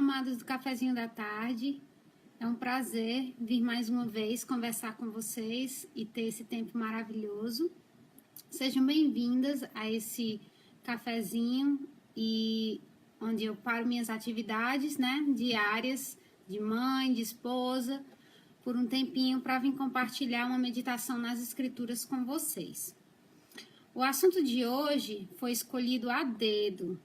amados do Cafezinho da Tarde. É um prazer vir mais uma vez conversar com vocês e ter esse tempo maravilhoso. Sejam bem-vindas a esse cafezinho e onde eu paro minhas atividades, diárias de mãe, de esposa, por um tempinho para vir compartilhar uma meditação nas escrituras com vocês. O assunto de hoje foi escolhido a dedo.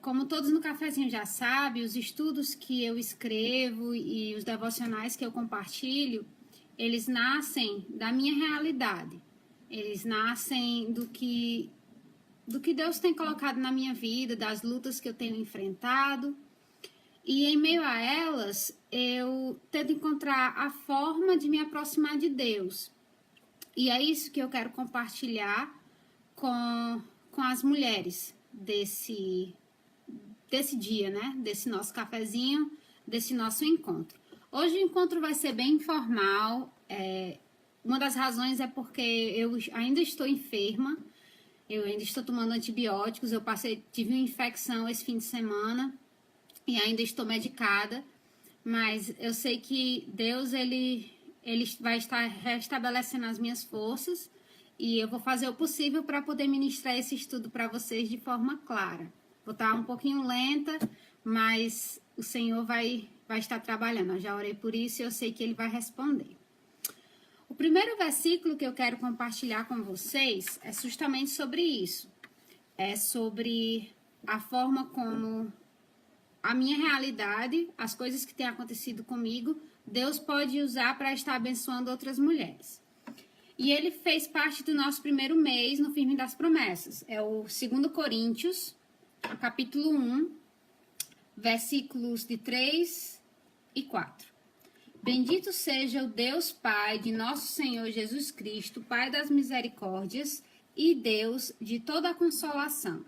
Como todos no cafezinho já sabem, os estudos que eu escrevo e os devocionais que eu compartilho, eles nascem da minha realidade. Eles nascem do que Deus tem colocado na minha vida, das lutas que eu tenho enfrentado. E em meio a elas, eu tento encontrar a forma de me aproximar de Deus. E é isso que eu quero compartilhar com as mulheres desse dia, desse nosso cafezinho, desse nosso encontro. Hoje o encontro vai ser bem informal. Uma das razões é porque eu ainda estou enferma, eu ainda estou tomando antibióticos, tive uma infecção esse fim de semana e ainda estou medicada, mas eu sei que Deus, ele vai estar restabelecendo as minhas forças e eu vou fazer o possível para poder ministrar esse estudo para vocês de forma clara. Vou estar um pouquinho lenta, mas o Senhor vai estar trabalhando. Eu já orei por isso e eu sei que Ele vai responder. O primeiro versículo que eu quero compartilhar com vocês é justamente sobre isso. É sobre a forma como a minha realidade, as coisas que têm acontecido comigo, Deus pode usar para estar abençoando outras mulheres. E ele fez parte do nosso primeiro mês no Firme das Promessas. É o 2 Coríntios, capítulo 1, versículos de 3 e 4. Bendito seja o Deus Pai de nosso Senhor Jesus Cristo, Pai das misericórdias e Deus de toda a consolação,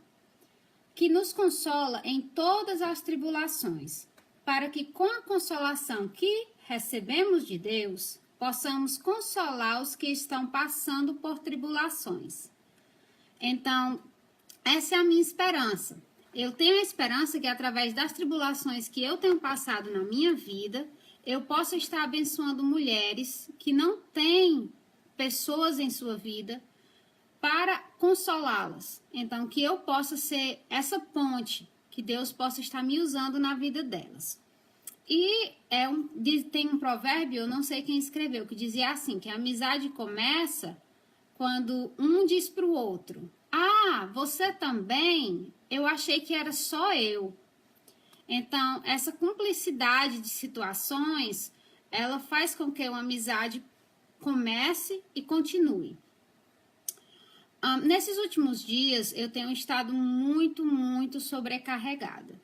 que nos consola em todas as tribulações, para que com a consolação que recebemos de Deus, possamos consolar os que estão passando por tribulações. Então, essa é a minha esperança. Eu tenho a esperança que através das tribulações que eu tenho passado na minha vida, eu possa estar abençoando mulheres que não têm pessoas em sua vida para consolá-las. Então, que eu possa ser essa ponte, que Deus possa estar me usando na vida delas. E tem um provérbio, eu não sei quem escreveu, que dizia assim, que a amizade começa quando um diz para o outro: ah, você também? Eu achei que era só eu. Então, essa cumplicidade de situações, ela faz com que uma amizade comece e continue. Nesses últimos dias, eu tenho estado muito sobrecarregada.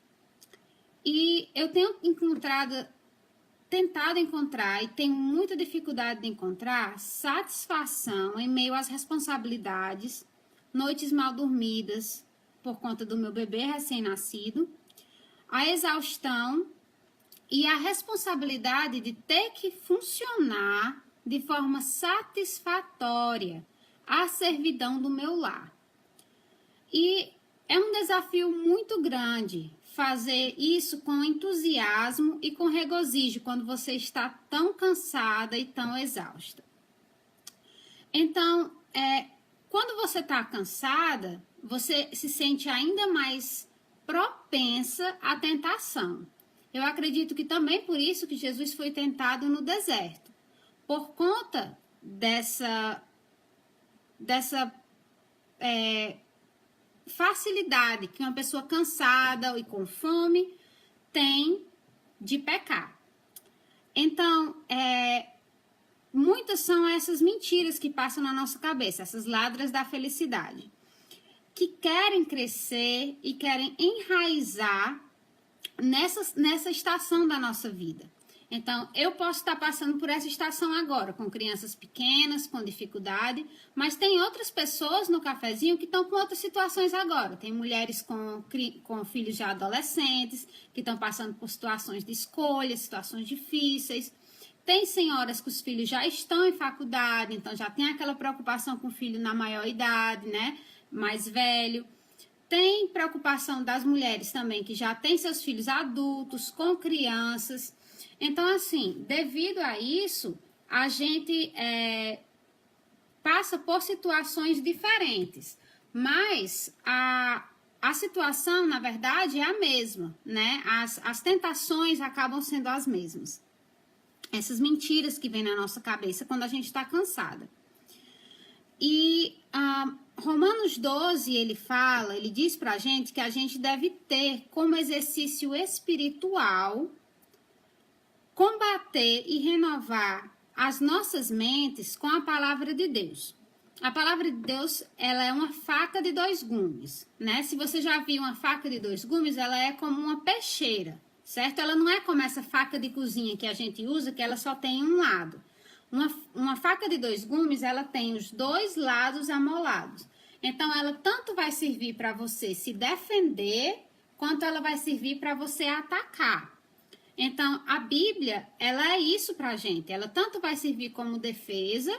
E eu tenho tentado encontrar, e tenho muita dificuldade de encontrar, satisfação em meio às responsabilidades, noites mal dormidas por conta do meu bebê recém-nascido, a exaustão e a responsabilidade de ter que funcionar de forma satisfatória a servidão do meu lar. E é um desafio muito grande fazer isso com entusiasmo e com regozijo quando você está tão cansada e tão exausta. Então, quando você está cansada, você se sente ainda mais propensa à tentação. Eu acredito que também por isso que Jesus foi tentado no deserto, por conta dessa facilidade que uma pessoa cansada e com fome tem de pecar. Então, muitas são essas mentiras que passam na nossa cabeça, essas ladras da felicidade, que querem crescer e querem enraizar nessa estação da nossa vida. Então, eu posso estar passando por essa estação agora, com crianças pequenas, com dificuldade, mas tem outras pessoas no cafezinho que estão com outras situações agora. Tem mulheres com filhos já adolescentes, que estão passando por situações de escolha, situações difíceis. Tem senhoras que os filhos já estão em faculdade, então já tem aquela preocupação com o filho na maior idade, mais velho. tem preocupação das mulheres também, que já têm seus filhos adultos, com crianças. Então, assim, devido a isso, a gente passa por situações diferentes. Mas a situação, na verdade, é a mesma, né? As tentações acabam sendo as mesmas. Essas mentiras que vêm na nossa cabeça quando a gente está cansada. E Romanos 12, ele diz pra gente que a gente deve ter como exercício espiritual combater e renovar as nossas mentes com a palavra de Deus. A palavra de Deus, ela é uma faca de dois gumes, né? Se você já viu uma faca de dois gumes, ela é como uma peixeira, certo? Ela não é como essa faca de cozinha que a gente usa, que ela só tem um lado. Uma faca de dois gumes, ela tem os dois lados amolados. Então, ela tanto vai servir para você se defender, quanto ela vai servir para você atacar. Então, a Bíblia, ela é isso pra gente. Ela tanto vai servir como defesa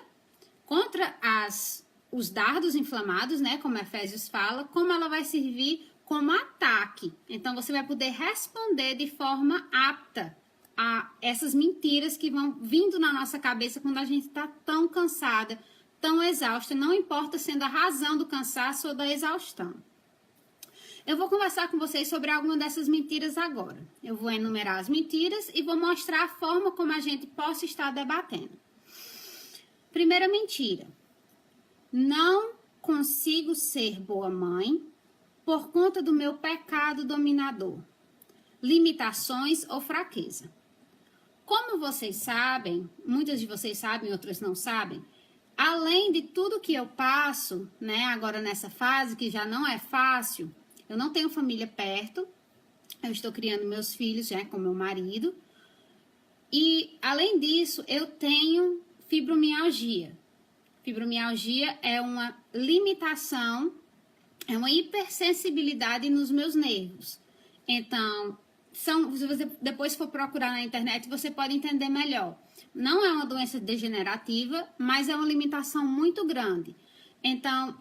contra os dardos inflamados, né, como Efésios fala, como ela vai servir como ataque. Então, você vai poder responder de forma apta a essas mentiras que vão vindo na nossa cabeça quando a gente está tão cansada, tão exausta, não importa sendo a razão do cansaço ou da exaustão. Eu vou conversar com vocês sobre alguma dessas mentiras agora. Eu vou enumerar as mentiras e vou mostrar a forma como a gente possa estar debatendo. Primeira mentira. Não consigo ser boa mãe por conta do meu pecado dominador, limitações ou fraqueza. Como vocês sabem, muitas de vocês sabem, outras não sabem, além de tudo que eu passo, né, agora nessa fase que já não é fácil, eu não tenho família perto, eu estou criando meus filhos, já com meu marido, e além disso, eu tenho fibromialgia. Fibromialgia é uma limitação, é uma hipersensibilidade nos meus nervos. Então, se você depois for procurar na internet, você pode entender melhor. Não é uma doença degenerativa, mas é uma limitação muito grande. Então,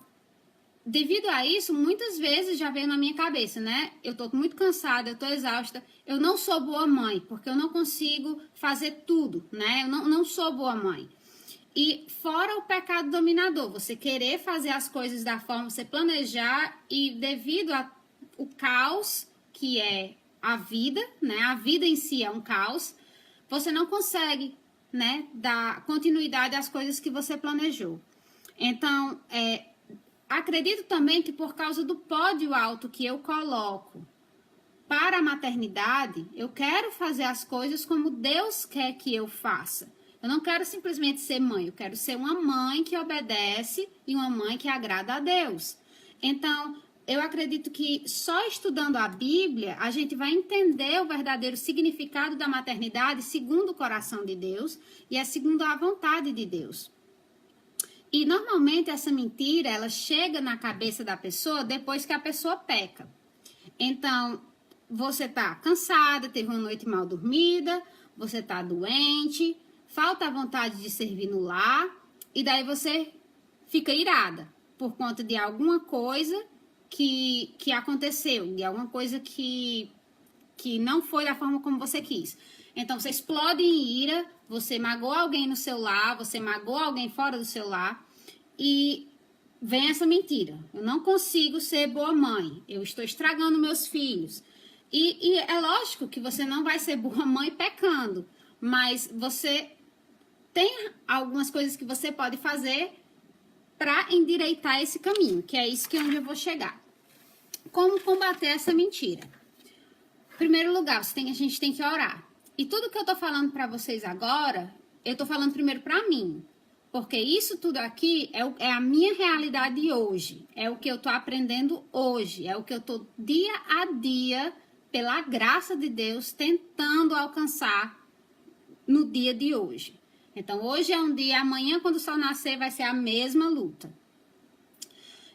devido a isso, muitas vezes já veio na minha cabeça, né? Eu tô muito cansada, eu tô exausta, eu não sou boa mãe, porque eu não consigo fazer tudo, né? Eu não sou boa mãe. E fora o pecado dominador, você querer fazer as coisas da forma, você planejar e devido ao caos que é a vida, né? A vida em si é um caos, você não consegue, né, dar continuidade às coisas que você planejou. Então, acredito também que por causa do pódio alto que eu coloco para a maternidade, eu quero fazer as coisas como Deus quer que eu faça. Eu não quero simplesmente ser mãe, eu quero ser uma mãe que obedece e uma mãe que agrada a Deus. Então, eu acredito que só estudando a Bíblia, a gente vai entender o verdadeiro significado da maternidade segundo o coração de Deus e é segundo a vontade de Deus. E normalmente essa mentira, ela chega na cabeça da pessoa depois que a pessoa peca. Então, você tá cansada, teve uma noite mal dormida, você tá doente, falta a vontade de servir no lar, e daí você fica irada por conta de alguma coisa que aconteceu, de alguma coisa que não foi da forma como você quis. Então, você explode em ira, você magoa alguém no seu lar, você magoa alguém fora do seu lar, e vem essa mentira. Eu não consigo ser boa mãe, eu estou estragando meus filhos. E é lógico que você não vai ser boa mãe pecando, mas você tem algumas coisas que você pode fazer para endireitar esse caminho, que é isso que é onde eu vou chegar. Como combater essa mentira? Em primeiro lugar, a gente tem que orar. E tudo que eu tô falando para vocês agora, eu tô falando primeiro para mim. Porque isso tudo aqui é a minha realidade hoje. É o que eu tô aprendendo hoje. É o que eu tô dia a dia, pela graça de Deus, tentando alcançar no dia de hoje. Então, hoje é um dia, amanhã, quando o sol nascer, vai ser a mesma luta.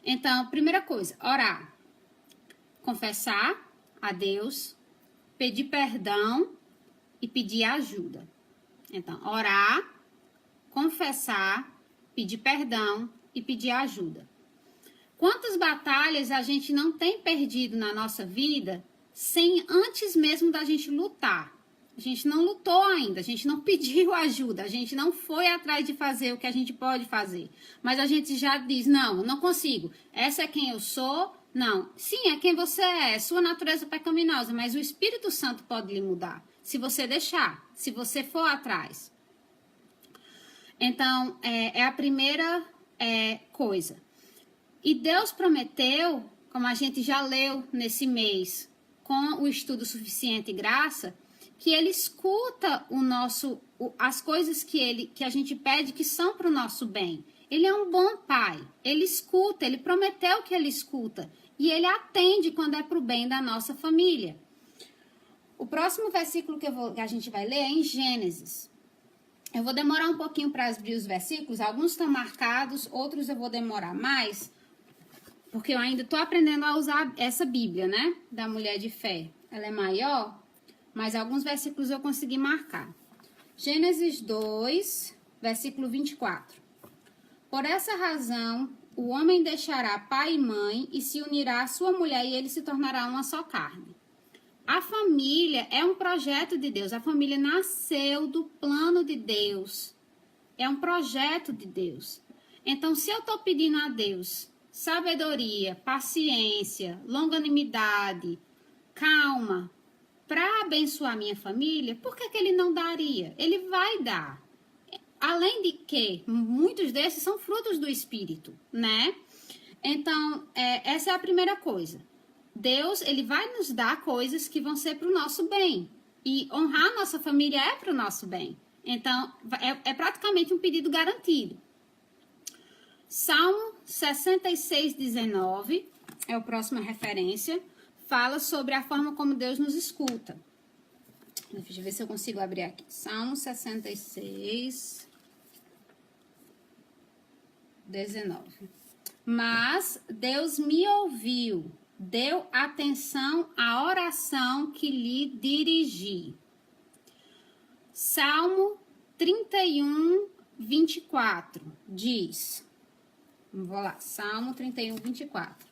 Então, primeira coisa, orar. Confessar a Deus, pedir perdão e pedir ajuda. Então, orar, confessar, pedir perdão e pedir ajuda. Quantas batalhas a gente não tem perdido na nossa vida sem antes mesmo da gente lutar? A gente não lutou ainda, a gente não pediu ajuda, a gente não foi atrás de fazer o que a gente pode fazer. Mas a gente já diz, não, não consigo. Essa é quem eu sou? Não. Sim, é quem você é sua natureza pecaminosa, mas o Espírito Santo pode lhe mudar, se você deixar, se você for atrás. Então, é a primeira coisa. E Deus prometeu, como a gente já leu nesse mês, com o estudo Suficiente Graça, que Ele escuta as coisas que a gente pede que são para o nosso bem. Ele é um bom pai, Ele escuta, Ele prometeu que Ele escuta. E Ele atende quando é para o bem da nossa família. O próximo versículo que a gente vai ler é em Gênesis. Eu vou demorar um pouquinho para abrir os versículos, alguns estão marcados, outros eu vou demorar mais, porque eu ainda estou aprendendo a usar essa Bíblia, né, da Mulher de Fé. Ela é maior, mas alguns versículos eu consegui marcar. Gênesis 2, versículo 24. Por essa razão, o homem deixará pai e mãe e se unirá à sua mulher e ele se tornará uma só carne. A família é um projeto de Deus. A família nasceu do plano de Deus. É um projeto de Deus. Então, se eu estou pedindo a Deus sabedoria, paciência, longanimidade, calma, para abençoar a minha família, por que Ele não daria? Ele vai dar. Além de que, muitos desses são frutos do Espírito, né? Então, essa é a primeira coisa. Deus, Ele vai nos dar coisas que vão ser para o nosso bem. E honrar a nossa família é para o nosso bem. Então, é praticamente um pedido garantido. Salmo 66, 19, é a próxima referência, fala sobre a forma como Deus nos escuta. Deixa eu ver se eu consigo abrir aqui. Salmo 66, 19. Mas Deus me ouviu, deu atenção à oração que lhe dirigi. Salmo 31, 24 diz, vamos lá, Salmo 31, 24.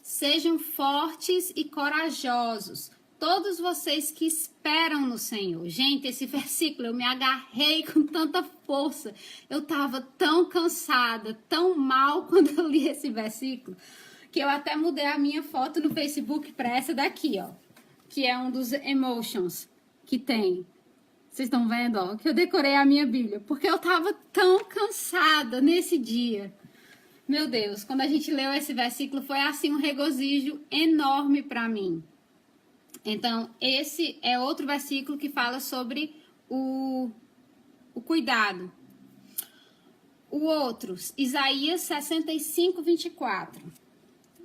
Sejam fortes e corajosos, todos vocês que esperam no Senhor. Gente, esse versículo eu me agarrei com tanta força. Eu tava tão cansada, tão mal quando eu li esse versículo, que eu até mudei a minha foto no Facebook para essa daqui, ó. Que é um dos emotions que tem. Vocês estão vendo, ó? Que eu decorei a minha Bíblia. Porque eu tava tão cansada nesse dia. Meu Deus, quando a gente leu esse versículo, foi assim um regozijo enorme para mim. Então, esse é outro versículo que fala sobre o cuidado. O outro, Isaías 65, 24.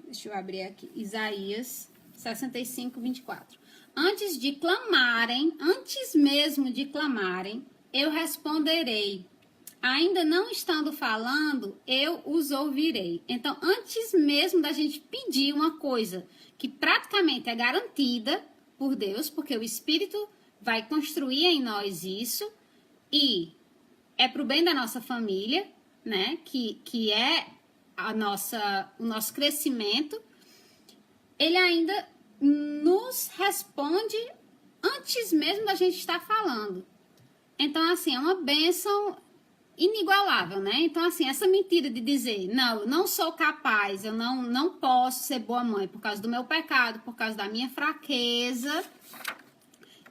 Deixa eu abrir aqui. Isaías 65, 24. Antes mesmo de clamarem, eu responderei. Ainda não estando falando, eu os ouvirei. Então, antes mesmo da gente pedir uma coisa que praticamente é garantida por Deus, porque o Espírito vai construir em nós isso, e é para o bem da nossa família, né? Que é o nosso crescimento, ele ainda nos responde antes mesmo da gente estar falando. Então, assim, é uma bênção inigualável, né? Então, assim, essa mentira de dizer, não, eu não sou capaz, eu não posso ser boa mãe por causa do meu pecado, por causa da minha fraqueza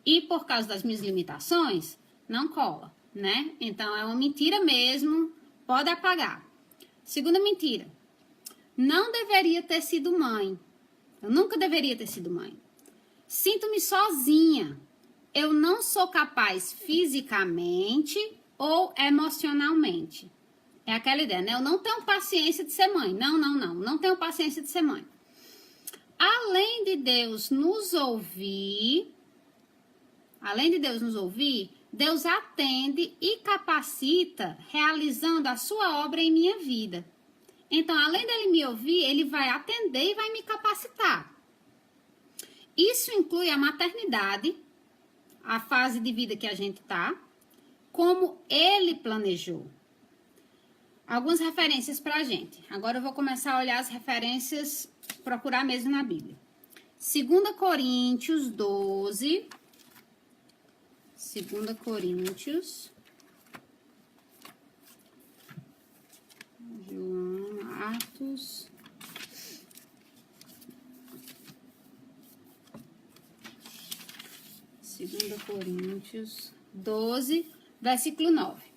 e por causa das minhas limitações, não cola, né? Então, é uma mentira mesmo, pode apagar. Segunda mentira, não deveria ter sido mãe. Eu nunca deveria ter sido mãe. Sinto-me sozinha. Eu não sou capaz fisicamente ou emocionalmente. É aquela ideia, né? Eu não tenho paciência de ser mãe. Não tenho paciência de ser mãe. Além de Deus nos ouvir, Deus atende e capacita realizando a sua obra em minha vida. Então, além dele me ouvir, ele vai atender e vai me capacitar. Isso inclui a maternidade, a fase de vida que a gente está, como ele planejou. Algumas referências pra gente. Agora eu vou começar a olhar as referências, procurar mesmo na Bíblia. 2 Coríntios 12. 2 Coríntios. João, Atos. Segunda Coríntios 12, versículo 9.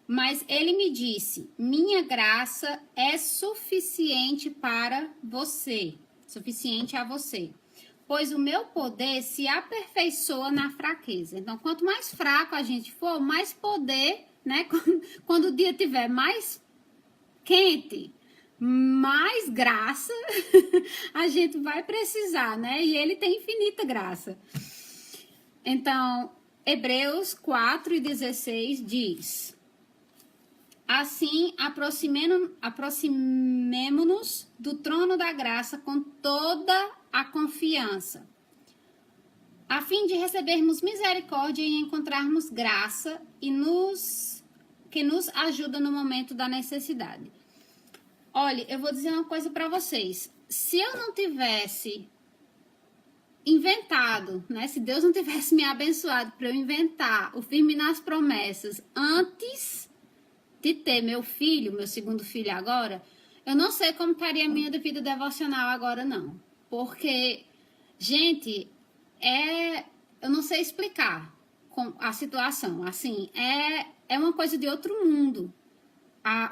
Mas ele me disse, minha graça é suficiente para você, suficiente a você, pois o meu poder se aperfeiçoa na fraqueza. Então, quanto mais fraco a gente for, mais poder, né? Quando o dia estiver mais quente, mais graça a gente vai precisar, né? E ele tem infinita graça. Então, Hebreus 4:16 diz: assim, aproximemo-nos do trono da graça com toda a confiança, a fim de recebermos misericórdia e encontrarmos graça que nos ajuda no momento da necessidade. Olha, eu vou dizer uma coisa para vocês. Se eu não tivesse inventado, né? Se Deus não tivesse me abençoado para eu inventar o firme nas promessas antes de ter meu filho, meu segundo filho agora, eu não sei como estaria a minha vida devocional agora, não. Porque, gente, eu não sei explicar a situação. Assim, é uma coisa de outro mundo.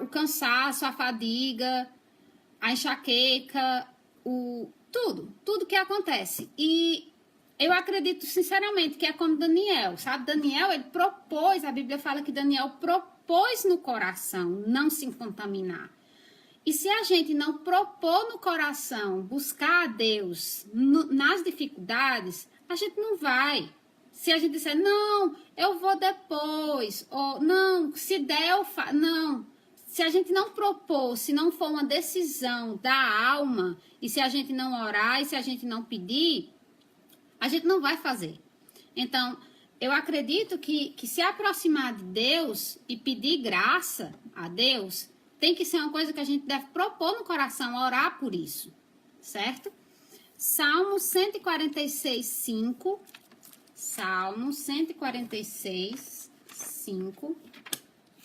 O cansaço, a fadiga, a enxaqueca, tudo que acontece. E eu acredito sinceramente que é como Daniel, sabe? Daniel, ele propôs, a Bíblia fala que Daniel propôs no coração não se contaminar. E se a gente não propor no coração buscar a Deus nas dificuldades, a gente não vai. Se a gente disser, não, eu vou depois, ou não, se der eu faço, não. Se a gente não propor, se não for uma decisão da alma, e se a gente não orar, e se a gente não pedir, a gente não vai fazer. Então, eu acredito que se aproximar de Deus e pedir graça a Deus, tem que ser uma coisa que a gente deve propor no coração, orar por isso, certo? Salmo 146, 5. Salmo 146, 5.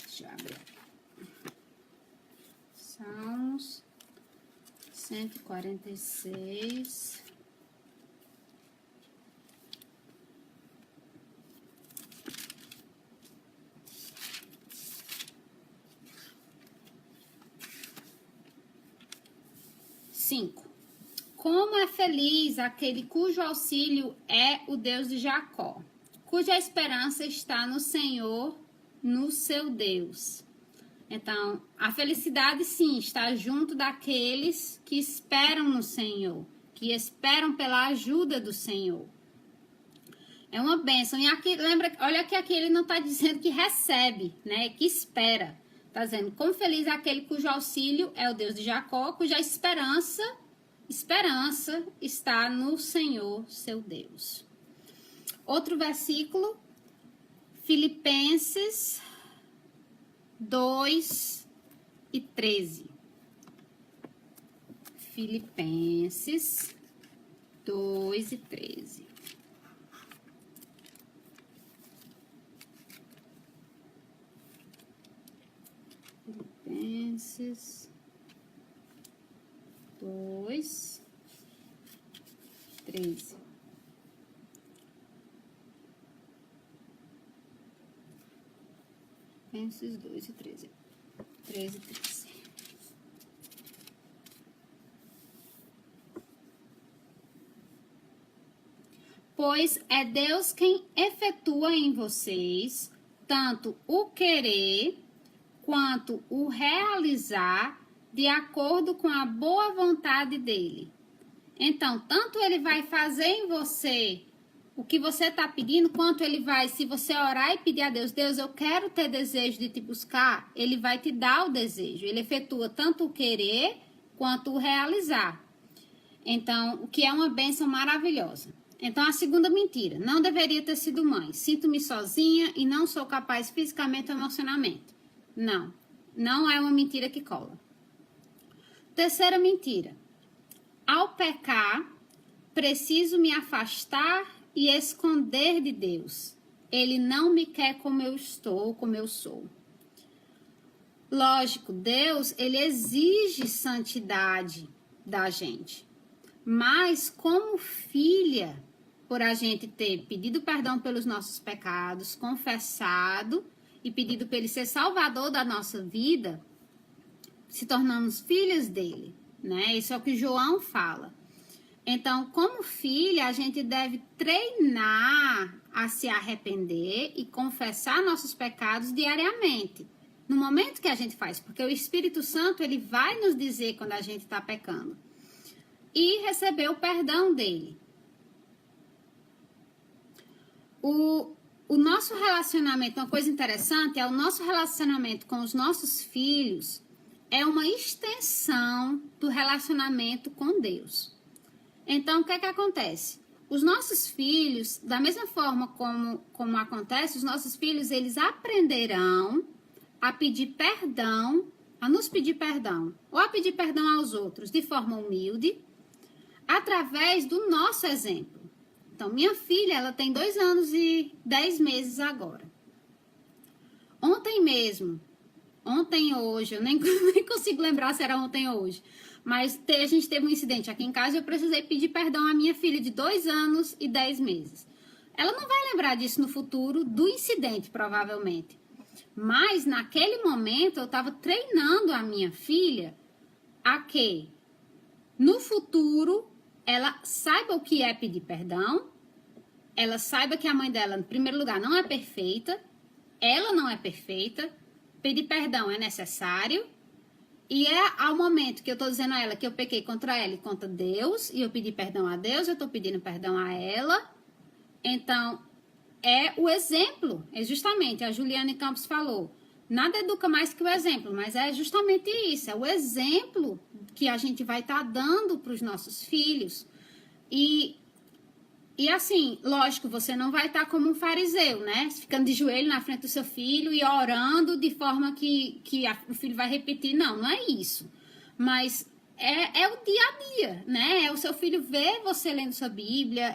Deixa eu abrir. Salmos 146. Como é feliz aquele cujo auxílio é o Deus de Jacó, cuja esperança está no Senhor, no seu Deus. Então, a felicidade, sim, está junto daqueles que esperam no Senhor, que esperam pela ajuda do Senhor. É uma bênção. E aqui, olha que aqui ele não está dizendo que recebe, né? Que espera. Está dizendo, como feliz é aquele cujo auxílio é o Deus de Jacó, cuja esperança está no Senhor, seu Deus. Outro versículo, Filipenses 2:13. Filipenses 2:13. Filipenses 2:13. Filipenses 2:13. 13:13. Pois é Deus quem efetua em vocês tanto o querer quanto o realizar de acordo com a boa vontade dele. Então, tanto ele vai fazer em você o que você está pedindo, quanto ele vai, se você orar e pedir a Deus, Deus, eu quero ter desejo de te buscar, ele vai te dar o desejo. Ele efetua tanto o querer quanto o realizar. Então, o que é uma bênção maravilhosa. Então, a segunda mentira, não deveria ter sido mãe. Sinto-me sozinha e não sou capaz fisicamente ou emocionalmente. Não. Não é uma mentira que cola. Terceira mentira. Ao pecar, preciso me afastar e esconder de Deus. Ele não me quer como eu estou, como eu sou. Lógico, Deus, ele exige santidade da gente. Mas como filha, por a gente ter pedido perdão pelos nossos pecados, confessado e pedido para ele ser salvador da nossa vida, se tornamos filhas dele, né? Isso é o que João fala. Então, como filha, a gente deve treinar a se arrepender e confessar nossos pecados diariamente. No momento que a gente faz, porque o Espírito Santo, ele vai nos dizer quando a gente está pecando. E receber o perdão dele. O nosso relacionamento, uma coisa interessante, é o nosso relacionamento com os nossos filhos é uma extensão do relacionamento com Deus. Então, o que é que acontece? Os nossos filhos, da mesma forma como acontece, os nossos filhos, eles aprenderão a pedir perdão, a nos pedir perdão, ou a pedir perdão aos outros de forma humilde, através do nosso exemplo. Então, minha filha, ela tem 2 anos e 10 meses agora. Ontem hoje, eu nem consigo lembrar se era ontem ou hoje, mas a gente teve um incidente aqui em casa e eu precisei pedir perdão à minha filha de 2 anos e 10 meses. Ela não vai lembrar disso no futuro, do incidente, provavelmente. Mas, naquele momento, eu estava treinando a minha filha a que, no futuro, ela saiba o que é pedir perdão, ela saiba que a mãe dela, em primeiro lugar, não é perfeita, ela não é perfeita, pedir perdão é necessário, e é ao momento que eu estou dizendo a ela que eu pequei contra ela e contra Deus, e eu pedi perdão a Deus, eu estou pedindo perdão a ela. Então, é o exemplo, é justamente, a Juliane Campos falou, nada educa mais que o exemplo, mas é justamente isso, é o exemplo que a gente vai estar dando para os nossos filhos. E assim, lógico, você não vai estar como um fariseu, né? Ficando de joelho na frente do seu filho e orando de forma que o filho vai repetir. Não é isso. Mas é o dia a dia, né? É o seu filho ver você lendo sua Bíblia,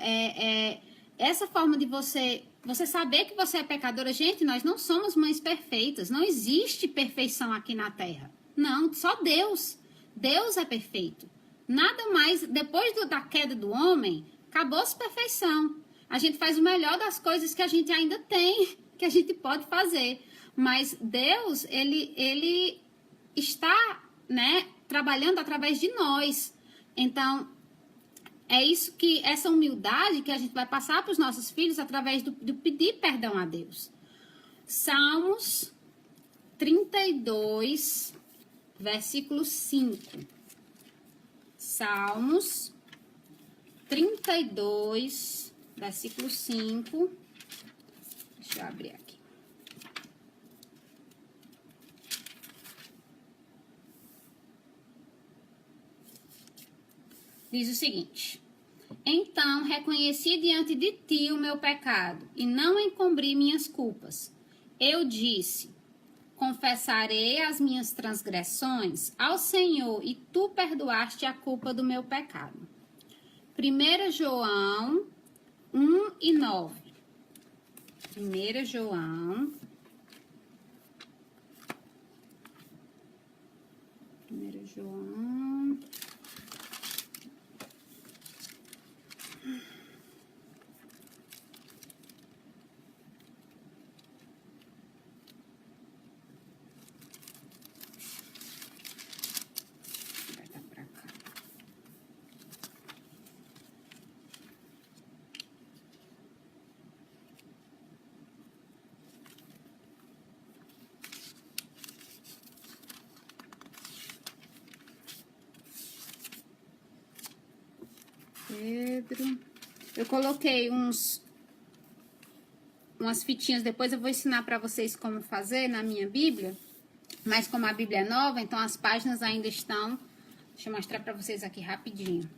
essa forma de você saber que você é pecadora. Gente, nós não somos mães perfeitas, não existe perfeição aqui na Terra. Não, só Deus. Deus é perfeito. Nada mais, depois da queda do homem, acabou-se perfeição. A gente faz o melhor das coisas que a gente ainda tem, que a gente pode fazer. Mas Deus, ele está, né, trabalhando através de nós. Então, é isso que, essa humildade que a gente vai passar para os nossos filhos através do pedir perdão a Deus. Salmos 32, versículo 5. Salmos 32, versículo 5. Deixa eu abrir aqui. Diz o seguinte: então reconheci diante de ti o meu pecado e não encobri minhas culpas. Eu disse: confessarei as minhas transgressões ao Senhor e tu perdoaste a culpa do meu pecado. 1 João 1 e 9. 1 João. 1 João. Pedro. Eu coloquei umas fitinhas, depois eu vou ensinar para vocês como fazer na minha Bíblia, mas como a Bíblia é nova, então as páginas ainda estão. Deixa eu mostrar para vocês aqui rapidinho.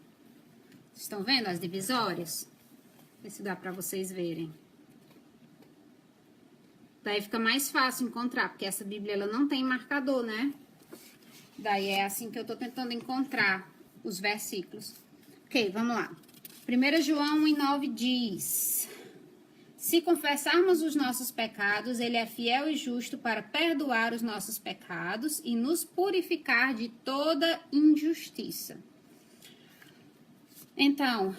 Vocês estão vendo as divisórias? Ver se dá para vocês verem. Daí fica mais fácil encontrar, porque essa Bíblia ela não tem marcador, né? Daí é assim que eu tô tentando encontrar os versículos. Ok, vamos lá. 1 João 1:9 diz: se confessarmos os nossos pecados, ele é fiel e justo para perdoar os nossos pecados e nos purificar de toda injustiça. Então,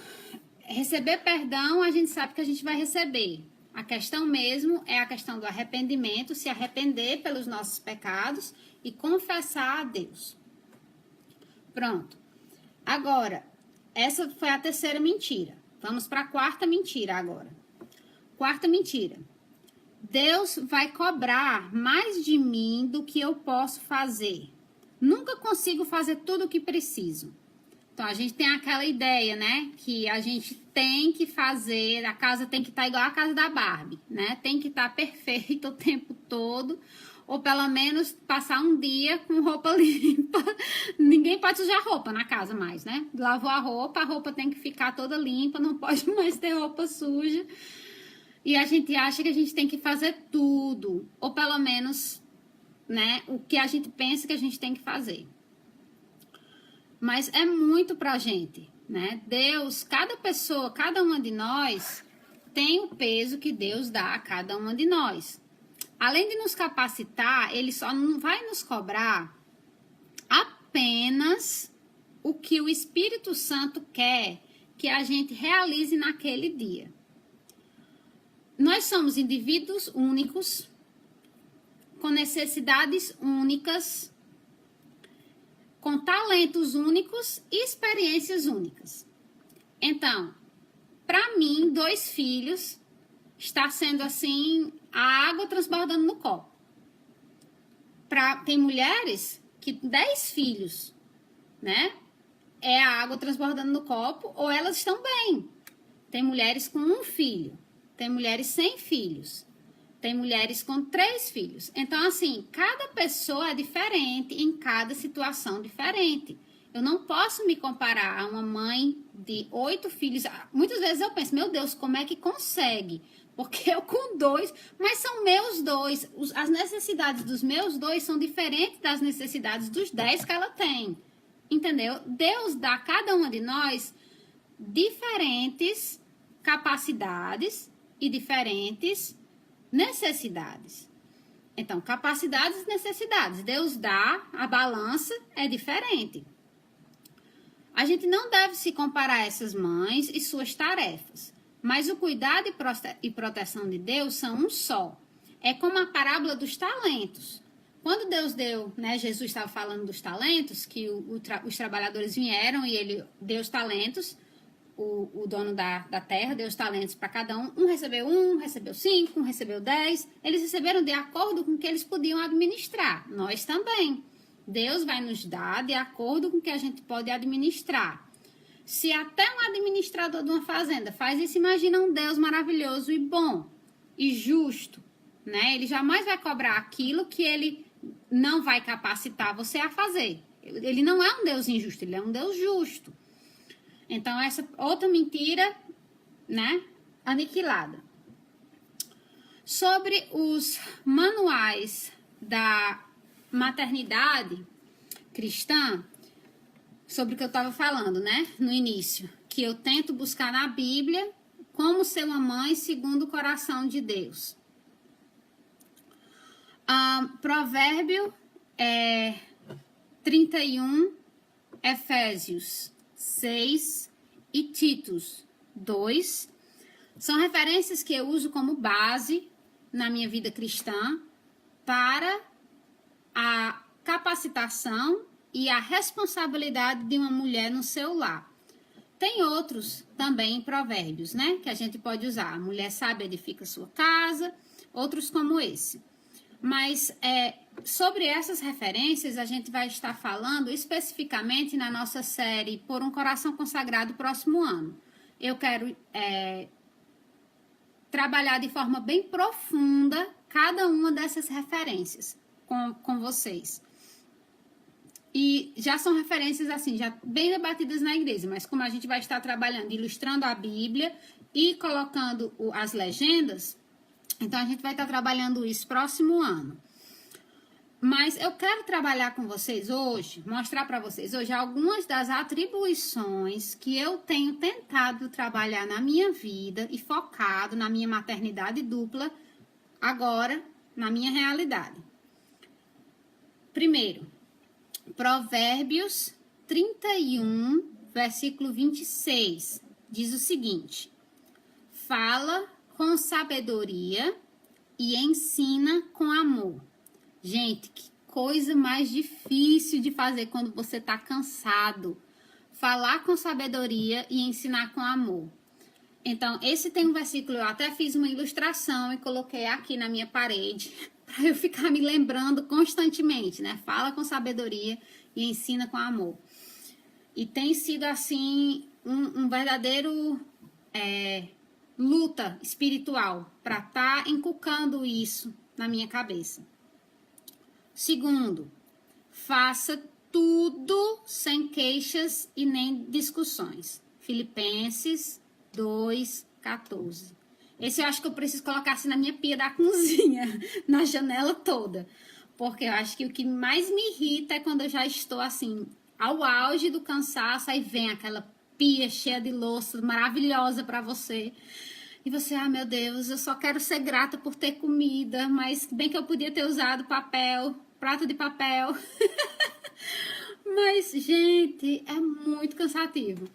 receber perdão, a gente sabe que a gente vai receber. A questão mesmo é a questão do arrependimento, se arrepender pelos nossos pecados e confessar a Deus. Pronto. Agora, essa foi a terceira mentira. Vamos para a quarta mentira agora. Quarta mentira. Deus vai cobrar mais de mim do que eu posso fazer. Nunca consigo fazer tudo o que preciso. Então, a gente tem aquela ideia, né? Que a gente tem que fazer, a casa tem que estar igual a casa da Barbie, né? Tem que estar perfeita o tempo todo, ou pelo menos passar um dia com roupa limpa. Ninguém pode sujar roupa na casa mais, né? Lavou a roupa tem que ficar toda limpa, não pode mais ter roupa suja. E a gente acha que a gente tem que fazer tudo, ou pelo menos, né, o que a gente pensa que a gente tem que fazer. Mas é muito pra gente, né? Deus, cada pessoa, cada uma de nós tem o peso que Deus dá a cada uma de nós. Além de nos capacitar, ele só não vai nos cobrar apenas o que o Espírito Santo quer que a gente realize naquele dia. Nós somos indivíduos únicos, com necessidades únicas, com talentos únicos e experiências únicas. Então, para mim, 2 filhos está sendo assim, a água transbordando no copo. Tem mulheres que 10 filhos, né? É a água transbordando no copo, ou elas estão bem. Tem mulheres com 1 filho, tem mulheres sem filhos. Tem mulheres com 3 filhos. Então, assim, cada pessoa é diferente em cada situação diferente. Eu não posso me comparar a uma mãe de 8 filhos. Muitas vezes eu penso, meu Deus, como é que consegue? Porque eu com 2, mas são meus 2. As necessidades dos meus 2 são diferentes das necessidades dos 10 que ela tem. Entendeu? Deus dá a cada uma de nós diferentes capacidades e diferentes necessidades. Então, capacidades e necessidades. Deus dá, a balança é diferente. A gente não deve se comparar a essas mães e suas tarefas. Mas o cuidado e proteção de Deus são um só. É como a parábola dos talentos. Quando Deus deu, né, Jesus estava falando dos talentos, que os trabalhadores vieram e ele deu os talentos. O dono da terra deu os talentos para cada um. Um recebeu 5, um recebeu 10. Eles receberam de acordo com o que eles podiam administrar. Nós também. Deus vai nos dar de acordo com o que a gente pode administrar. Se até um administrador de uma fazenda faz isso, imagina um Deus maravilhoso e bom e justo, né? Ele jamais vai cobrar aquilo que ele não vai capacitar você a fazer. Ele não é um Deus injusto, ele é um Deus justo. Então, essa outra mentira, né, aniquilada. Sobre os manuais da maternidade cristã, sobre o que eu estava falando, né, no início, que eu tento buscar na Bíblia como ser uma mãe segundo o coração de Deus. Provérbio 31, Efésios 6 e Titos 2 são referências que eu uso como base na minha vida cristã para a capacitação e a responsabilidade de uma mulher no seu lar. Tem outros também em Provérbios, né, que a gente pode usar. A mulher sábia edifica sua casa, outros como esse. Mas sobre essas referências a gente vai estar falando especificamente na nossa série Por um Coração Consagrado próximo ano. Eu quero trabalhar de forma bem profunda cada uma dessas referências com vocês. E já são referências assim, já bem debatidas na igreja, mas como a gente vai estar trabalhando, ilustrando a Bíblia e colocando as legendas, Então, a gente vai estar trabalhando isso próximo ano. Mas eu quero trabalhar com vocês hoje, mostrar para vocês hoje algumas das atribuições que eu tenho tentado trabalhar na minha vida e focado na minha maternidade dupla, agora na minha realidade. Primeiro, Provérbios 31, versículo 26, diz o seguinte: fala com sabedoria e ensina com amor. Gente, que coisa mais difícil de fazer quando você tá cansado. Falar com sabedoria e ensinar com amor. Então, esse tem um versículo, eu até fiz uma ilustração e coloquei aqui na minha parede, para eu ficar me lembrando constantemente, né? Fala com sabedoria e ensina com amor. E tem sido, assim, um verdadeiro luta espiritual para estar inculcando isso na minha cabeça. Segundo, faça tudo sem queixas e nem discussões. Filipenses 2:14. Esse eu acho que eu preciso colocar assim na minha pia da cozinha, na janela toda. Porque eu acho que o que mais me irrita é quando eu já estou assim, ao auge do cansaço, aí vem aquela pia cheia de louça maravilhosa para você. E você, meu Deus, eu só quero ser grata por ter comida, mas bem que eu podia ter usado papel, prato de papel. Mas, gente, é muito cansativo,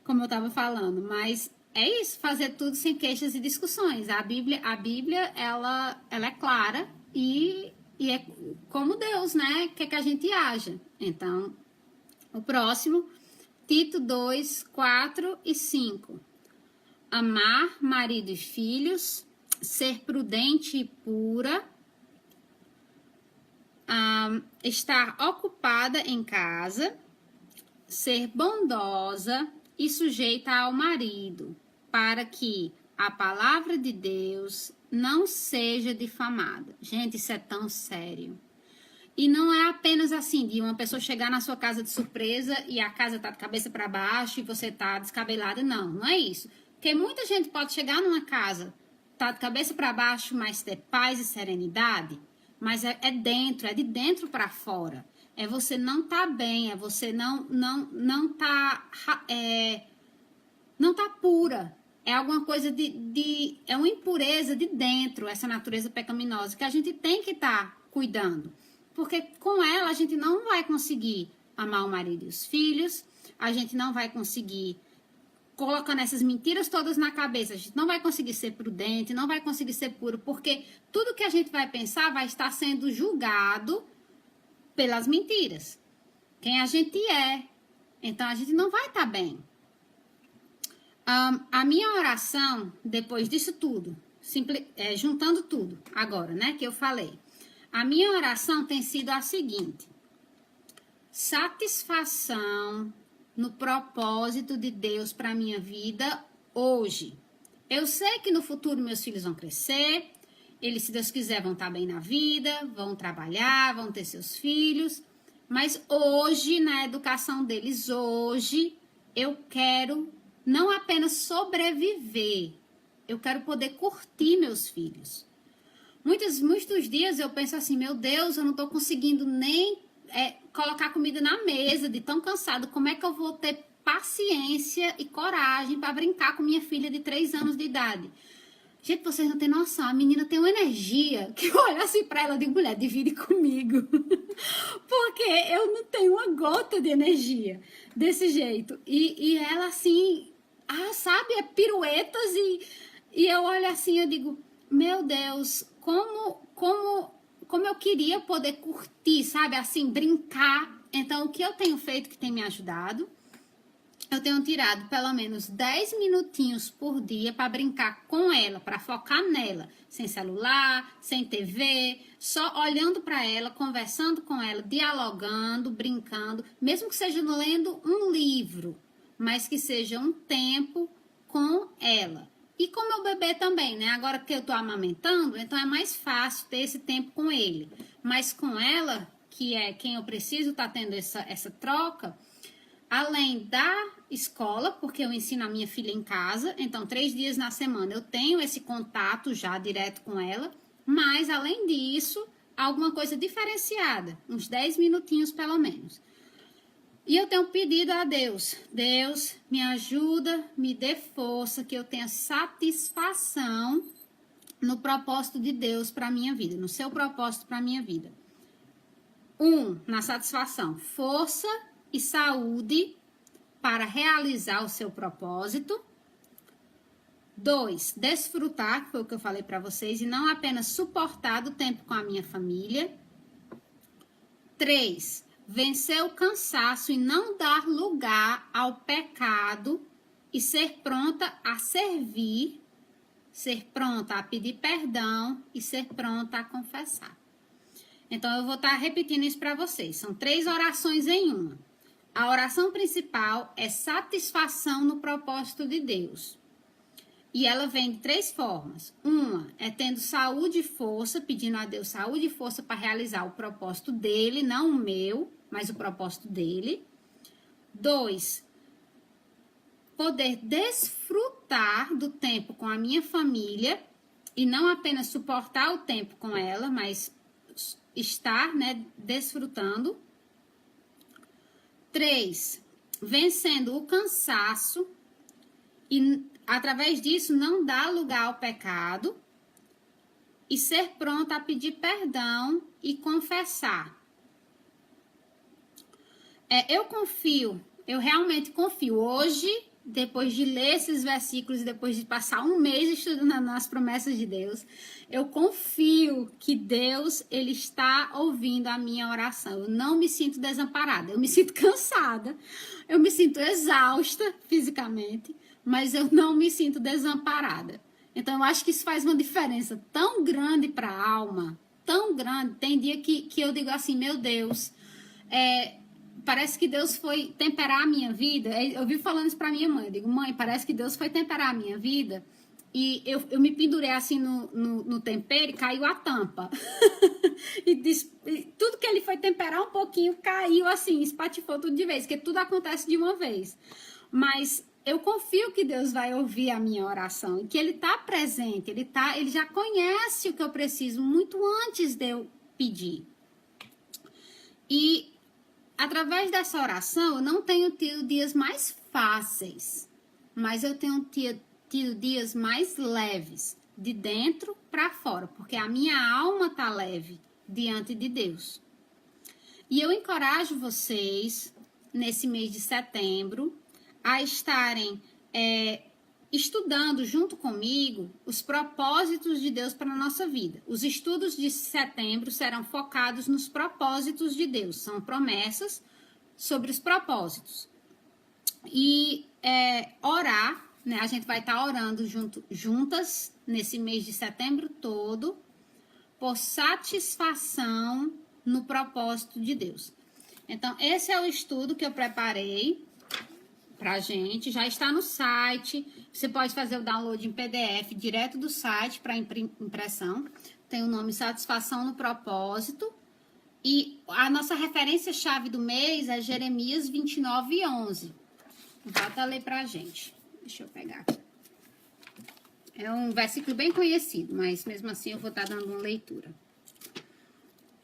como eu estava falando. Mas é isso, fazer tudo sem queixas e discussões. A Bíblia ela é clara e é como Deus, né? Quer que a gente haja. Então, o próximo, Tito 2, 4 e 5. Amar marido e filhos, ser prudente e pura, estar ocupada em casa, ser bondosa e sujeita ao marido, para que a palavra de Deus não seja difamada. Gente, isso é tão sério. E não é apenas assim, de uma pessoa chegar na sua casa de surpresa e a casa tá de cabeça para baixo e você tá descabelada. Não, não é isso. Porque muita gente pode chegar numa casa, tá de cabeça para baixo, mas ter paz e serenidade. Mas é dentro, é de dentro para fora. É você não tá bem, é você não tá pura. É alguma coisa é uma impureza de dentro, essa natureza pecaminosa, que a gente tem que estar cuidando. Porque com ela a gente não vai conseguir amar o marido e os filhos, a gente não vai conseguir, colocando essas mentiras todas na cabeça, a gente não vai conseguir ser prudente, não vai conseguir ser puro, porque tudo que a gente vai pensar vai estar sendo julgado pelas mentiras. Quem a gente é. Então a gente não vai estar bem. A minha oração, depois disso tudo, juntando tudo agora, né, que eu falei. A minha oração tem sido a seguinte: satisfação no propósito de Deus para a minha vida hoje. Eu sei que no futuro meus filhos vão crescer, eles, se Deus quiser, vão estar bem na vida, vão trabalhar, vão ter seus filhos, mas hoje, na educação deles, hoje, eu quero não apenas sobreviver, eu quero poder curtir meus filhos. Muitos dias eu penso assim, meu Deus, eu não estou conseguindo nem colocar comida na mesa, de tão cansado. Como é que eu vou ter paciência e coragem para brincar com minha filha de 3 anos de idade? Gente, vocês não têm noção, a menina tem uma energia que eu olho assim para ela e digo, mulher, divide comigo. Porque eu não tenho uma gota de energia desse jeito. E ela assim, sabe, piruetas e eu olho assim, eu digo, meu Deus, como eu queria poder curtir, sabe, assim, brincar. Então, o que eu tenho feito que tem me ajudado, eu tenho tirado pelo menos 10 minutinhos por dia para brincar com ela, para focar nela, sem celular, sem TV, só olhando para ela, conversando com ela, dialogando, brincando, mesmo que seja lendo um livro, mas que seja um tempo com ela. E com meu bebê também, né? Agora que eu tô amamentando, então é mais fácil ter esse tempo com ele. Mas com ela, que é quem eu preciso tá tendo essa troca, além da escola, porque eu ensino a minha filha em casa, então 3 dias na semana eu tenho esse contato já direto com ela, mas além disso, alguma coisa diferenciada, uns 10 minutinhos pelo menos. E eu tenho pedido a Deus, Deus, me ajuda, me dê força, que eu tenha satisfação no propósito de Deus para a minha vida, no seu propósito para a minha vida. Na satisfação, força e saúde para realizar o seu propósito. 2, desfrutar, que foi o que eu falei para vocês, e não apenas suportar o tempo com a minha família. 3, vencer o cansaço e não dar lugar ao pecado e ser pronta a servir, ser pronta a pedir perdão e ser pronta a confessar. Então, eu vou estar repetindo isso para vocês. São 3 orações em uma. A oração principal é satisfação no propósito de Deus. E ela vem de 3 formas. Uma é tendo saúde e força, pedindo a Deus saúde e força para realizar o propósito dele, não o meu, mas o propósito dele. 2, poder desfrutar do tempo com a minha família e não apenas suportar o tempo com ela, mas estar, né, desfrutando. 3, vencendo o cansaço e através disso não dar lugar ao pecado e ser pronta a pedir perdão e confessar. Eu realmente confio. Hoje, depois de ler esses versículos e depois de passar um mês estudando nas promessas de Deus, eu confio que Deus, ele está ouvindo a minha oração. Eu não me sinto desamparada, eu me sinto cansada, eu me sinto exausta fisicamente, mas eu não me sinto desamparada. Então, eu acho que isso faz uma diferença tão grande para a alma, tão grande. Tem dia que eu digo assim, meu Deus, parece que Deus foi temperar a minha vida. Eu vivo falando isso pra minha mãe. Eu digo, mãe, parece que Deus foi temperar a minha vida. E eu me pendurei assim no tempero e caiu a tampa. e tudo que ele foi temperar um pouquinho caiu assim, espatifou tudo de vez, porque tudo acontece de uma vez. Mas eu confio que Deus vai ouvir a minha oração e que ele tá presente, ele já conhece o que eu preciso muito antes de eu pedir. E através dessa oração, eu não tenho tido dias mais fáceis, mas eu tenho tido dias mais leves, de dentro para fora, porque a minha alma tá leve diante de Deus. E eu encorajo vocês, nesse mês de setembro, a estarem estudando junto comigo os propósitos de Deus para a nossa vida. Os estudos de setembro serão focados nos propósitos de Deus. São promessas sobre os propósitos. E orar, né? A gente vai estar orando juntas nesse mês de setembro todo por satisfação no propósito de Deus. Então, esse é o estudo que eu preparei pra gente, já está no site. Você pode fazer o download em PDF direto do site para impressão. Tem o nome Satisfação no Propósito. E a nossa referência-chave do mês é Jeremias 29:11. Volta a ler pra gente. Deixa eu pegar aqui. É um versículo bem conhecido, mas mesmo assim eu vou estar dando uma leitura.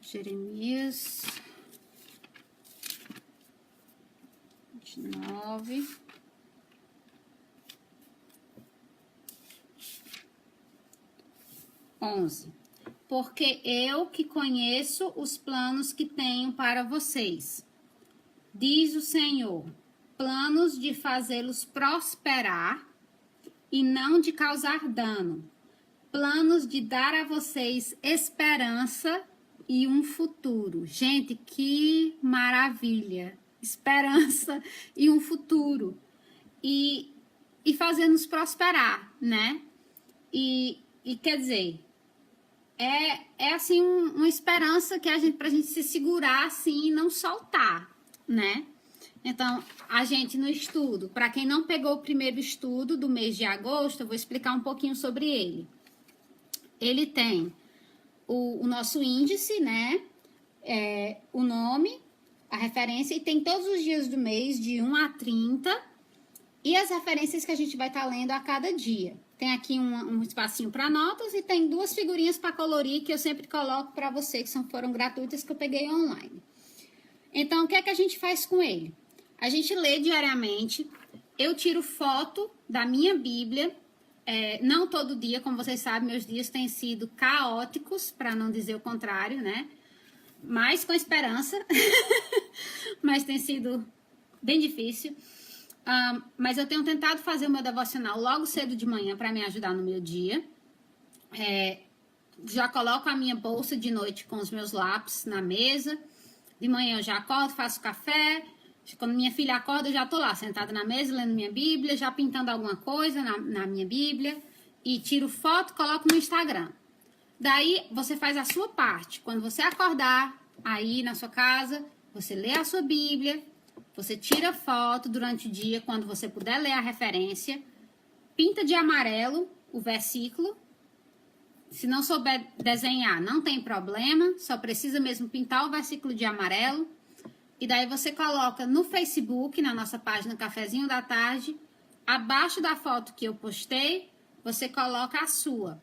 Jeremias 29. Porque eu que conheço os planos que tenho para vocês, diz o Senhor, planos de fazê-los prosperar e não de causar dano, planos de dar a vocês esperança e um futuro. Gente, que maravilha! Esperança e um futuro. E fazer-nos prosperar, né? E quer dizer, é assim uma esperança que pra gente se segurar assim e não soltar, né? Então, a gente no estudo, para quem não pegou o primeiro estudo do mês de agosto, eu vou explicar um pouquinho sobre ele. Ele tem o nosso índice, né? O nome, a referência, e tem todos os dias do mês, de 1 a 30, e as referências que a gente vai estar lendo a cada dia. Tem aqui um espacinho para notas e tem 2 figurinhas para colorir que eu sempre coloco para você, que foram gratuitas, que eu peguei online. Então, o que é que a gente faz com ele? A gente lê diariamente, eu tiro foto da minha Bíblia, não todo dia, como vocês sabem, meus dias têm sido caóticos, para não dizer o contrário, né? Mas com esperança, mas tem sido bem difícil. Mas eu tenho tentado fazer o meu devocional logo cedo de manhã para me ajudar no meu dia. Já coloco a minha bolsa de noite com os meus lápis na mesa. De manhã eu já acordo, faço café. Quando minha filha acorda, eu já tô lá, sentada na mesa, lendo minha Bíblia, já pintando alguma coisa na minha Bíblia. E tiro foto, coloco no Instagram. Daí, você faz a sua parte. Quando você acordar, aí na sua casa, você lê a sua Bíblia, você tira foto durante o dia, quando você puder ler a referência, pinta de amarelo o versículo. Se não souber desenhar, não tem problema, só precisa mesmo pintar o versículo de amarelo. E daí você coloca no Facebook, na nossa página Cafezinho da Tarde, abaixo da foto que eu postei, você coloca a sua.